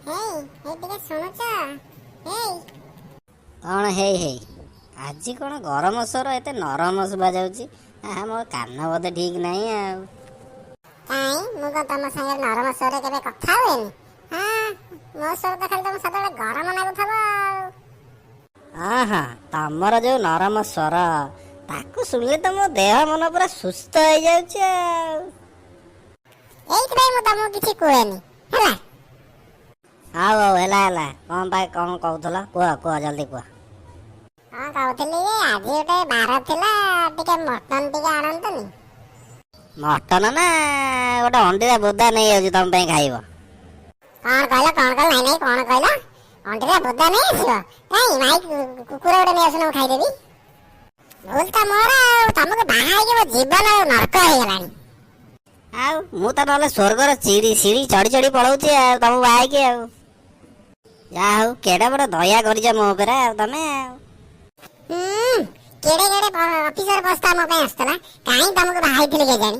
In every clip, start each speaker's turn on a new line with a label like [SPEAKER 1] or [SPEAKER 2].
[SPEAKER 1] ହେଇ ହେଇ ଟିକେ ଶୁଣୁଛ? ହେଇ
[SPEAKER 2] କଣ ହେଇ ଆଜି କଣ ଗରମ ସ୍ୱର ଏତେ ନରମ ଶୁଭା ଯାଉଛି? ମୋ କାନ ବୋଧେ ଠିକ ନାହିଁ ଆଉ।
[SPEAKER 1] କାଇଁ ମୁଁ କଣ ତମ ସାଙ୍ଗରେ ନରମ ସ୍ୱରରେ କେବେ କଥା ହୁଏନି? ମୋ ସ୍ୱର ତ ଖାଲି ତମ ସଦାବେଳେ ଗରମ ଲାଗୁଥିବ ଆଉ।
[SPEAKER 2] ହଁ ତମର ଯୋଉ ନରମ ସ୍ୱର ତାକୁ ଶୁଣିଲେ ତ ମୋ ଦେହ ମନ ପୁରା ସୁସ୍ଥ ହେଇଯାଉଛି ଆଉ।
[SPEAKER 1] ଏଇଥିପାଇଁ ମୁଁ ତମକୁ କିଛି କୁହେନି ହେଲା।
[SPEAKER 2] ହଉ ହେଲା କଣ କହୁଥିଲ କୁହ ଜଲ୍ଦି କୁହ।
[SPEAKER 1] କଣ କହୁଥିଲି ଯେ ଆଜି ଗୋଟେ ବାର ଥିଲା, ଟିକେ ମଟନ ଟିକେ ଆଣନ୍ତୁନି?
[SPEAKER 2] ମଟନ ନା ଗୋଟେ ଅଣ୍ଡିରା ବୋଦା ନେଇଯାଉଛି ତମ ପାଇଁ ଖାଇବ।
[SPEAKER 1] କଣ କହିଲ ନାଇଁ କଣ କହିଲ? ଅଣ୍ଡିରା ବୋଦା ନେଇ ଆସିବ? କାଇଁ ମାଇକି କୁକୁର ଗୋଟେ ନେଇ ଆସୁନ, ମୁଁ ଖାଇଦେବି। ଭୁଲ ତ ମୋର ଆଉ, ତମକୁ ବାହା ହେଇକି ମୋ ଜୀବନ ନର୍କ ହେଇଗଲାଣି।
[SPEAKER 2] ଆଉ ମୁଁ ତ ନହେଲେ ସ୍ୱର୍ଗର ସିঁଢି ଚଢି ପଳଉଛି ଆଉ ତମକୁ ବାହାହେଇକି ଆଉ। ଯାହା ହଉ କେଡେ ବଡ ଦୟା କରିଛ ମୋ ଉପରେ ଆଉ ତମେ ଆଉ।
[SPEAKER 1] କେଡେ ଅଫିସର ପସ୍ତା ମୋ ପାଇଁ ଆସିଥିଲା, କାହିଁ ତମକୁ ବାହା ହେଇଥିଲି କେଜାଣି?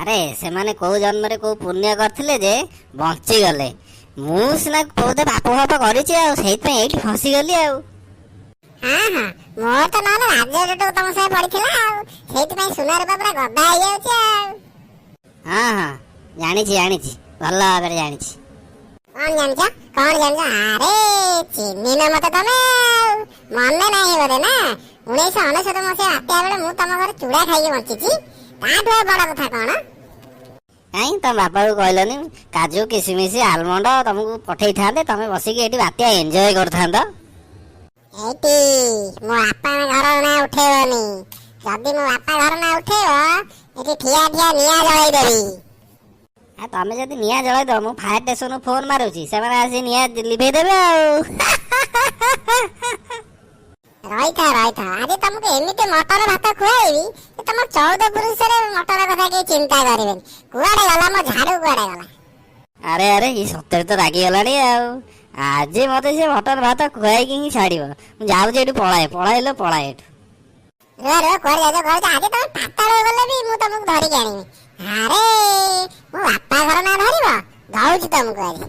[SPEAKER 2] ଆରେ ସେମାନେ କୋଉ ଜନ୍ମରେ କୋଉ ପୁଣ୍ୟ କରିଥିଲେ ଯେ ବଞ୍ଚିଗଲେ। ମୁଁ ସିନା କୋଉତେ ପାପ କରିଛି ଆଉ, ସେଇଥିପାଇଁ ଏଇଠି ଫସିଗଲି ଆଉ।
[SPEAKER 1] ମୋର ତ ନହେଲେ ରାଜ୍ୟ ତମ ସାଙ୍ଗେ ପଡିଥିଲା ଆଉ, ସେଇଥିପାଇଁ ସୁନା ରୂପା ପୁରା ଗଦା ହେଇଯାଉଛି ଆଉ।
[SPEAKER 2] ଜାଣିଛି ଭଲ ଭାବରେ ଜାଣିଛି।
[SPEAKER 1] କଣ ଜାଣିଛ? ଆରେ ଚିହ୍ନିନ ମତେ ତମେ ଆଉ, ମନେ ନାହିଁ ବୋଧେ ନା? 1999 ମସିହା ବାତ୍ୟା ବେଳେ ମୁଁ ତମ ଘରେ ଚୁଡା ଖାଇକି ବଞ୍ଚିଛି, ତାଠୁ ଆଉ ବଡ କଥା କଣ?
[SPEAKER 2] କାଇଁ ତମ ବାପାକୁ କହିଲନି କାଜୁ କିସମିସ ଆଲମଣ୍ଡ ତମକୁ ପଠେଇଥାନ୍ତେ, ତମେ ବସିକି ଏଠି ବାତ୍ୟା ଏଞ୍ଜୟ କରିଥାନ୍ତ।
[SPEAKER 1] ଏଇଠି ମୋ ବାପା ଘର ନାଁ ଉଠେଇବନି। ଯଦି ମୋ ବାପା ଘର ନାଁ ଉଠେଇବ, ଏଠି ଠିଆ ନିଆଁ ଜଳେଇଦେବି।
[SPEAKER 2] ତମେ ଯଦି ନିଆଁ ଜଳାଇଦବ, ମୁଁ ଫାୟାର ଷ୍ଟେସନକୁ ଫୋନ ମାରୁଛି, ସେମାନେ ଆସି ନିଆଁ ଲିଭେଇଦେବେ ଆଉ।
[SPEAKER 1] ରହିଥା ଆଜି ତମକୁ ଏମିତି ମଟର ଭାତ ଖୁଆଇବି ଯେ ତମ 14 ପୁରୁଷରେ ମଟର କଥା କେହି ଚିନ୍ତା କରିବେନି। କୁଆଡେ ଗଲା ମୋ ଝାଡୁ, କୁଆଡେ ଗଲା?
[SPEAKER 2] ଆରେ ଇଏ ସତରେ ତ ରାଗିଗଲାଣି ଆଉ। ଆଜି ମତେ ସେ ମଟନ ଭାତ ଖୁଆଇକି ହିଁ ଛାଡିବ। ମୁଁ ଯାଉଛି ଏଠୁ ପଳାଏ ଏଠୁ।
[SPEAKER 1] କୁଆଡେ ଯାଉଛ? ଆଜି ତମେ ପାତାଳକୁ ଗଲେ ବି ମୁଁ ତମକୁ ଧରିକି ଆଣିବି। ଆରେ ମୋ ବାପା ଘର ନାଁ ଧରିବ, ଧଉଛି ତମକୁ ଆଜି।